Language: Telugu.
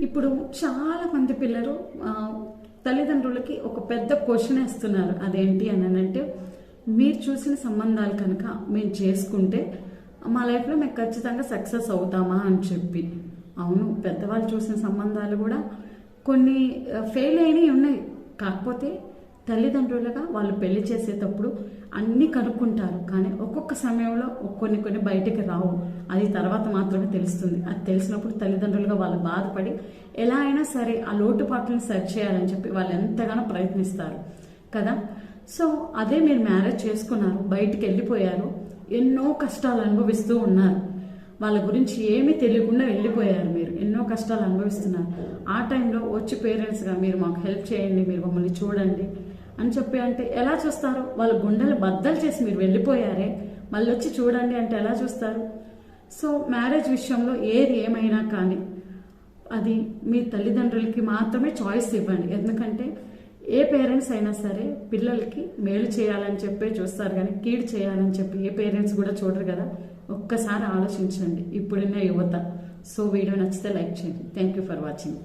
ఇప్పుడు చాలా మంది పిల్లలు తల్లిదండ్రులకి ఒక పెద్ద క్వశ్చన్ వేస్తున్నారు. అదేంటి అని అంటే, మీరు చూసిన సంబంధాలు కనుక మేము చేసుకుంటే మా లైఫ్లో మేము ఖచ్చితంగా సక్సెస్ అవుతామా అని చెప్పి. అవును, పెద్దవాళ్ళు చూసిన సంబంధాలు కూడా కొన్ని ఫెయిల్ అయినవి ఉన్నాయి. కాకపోతే తల్లిదండ్రులుగా వాళ్ళు పెళ్లి చేసేటప్పుడు అన్నీ కనుక్కుంటారు. కానీ ఒక్కొక్క సమయంలో కొన్ని బయటికి రావు. అది తర్వాత మాత్రమే తెలుస్తుంది. అది తెలిసినప్పుడు తల్లిదండ్రులుగా వాళ్ళు బాధపడి ఎలా అయినా సరే ఆ లోటుపాట్లను సరి చేయాలని చెప్పి వాళ్ళు ఎంతగానో ప్రయత్నిస్తారు కదా. సో అదే మీరు మ్యారేజ్ చేసుకున్నారు, బయటికి వెళ్ళిపోయారు, ఎన్నో కష్టాలు అనుభవిస్తూ ఉన్నారు. వాళ్ళ గురించి ఏమీ తెలియకుండా వెళ్ళిపోయారు. మీరు ఎన్నో కష్టాలు అనుభవిస్తున్నారు. ఆ టైంలో వచ్చి పేరెంట్స్గా మీరు మాకు హెల్ప్ చేయండి, మీరు మమ్మల్ని చూడండి అని చెప్పి అంటే ఎలా చూస్తారు? వాళ్ళ గుండెలు బద్దలు చేసి మీరు వెళ్ళిపోయారే, మళ్ళీ వచ్చి చూడండి అంటే ఎలా చూస్తారు? సో మ్యారేజ్ విషయంలో ఏది ఏమైనా కానీ అది మీ తల్లిదండ్రులకి మాత్రమే చాయిస్ ఇవ్వండి. ఎందుకంటే ఏ పేరెంట్స్ అయినా సరే పిల్లలకి మేలు చేయాలని చెప్పే చూస్తారు, కానీ కీడు చేయాలని చెప్పి ఏ పేరెంట్స్ కూడా చూడరు కదా. ఒక్కసారి ఆలోచించండి ఇప్పుడున్న యువత. సో వీడియో నచ్చితే లైక్ చేయండి. Thank you for watching.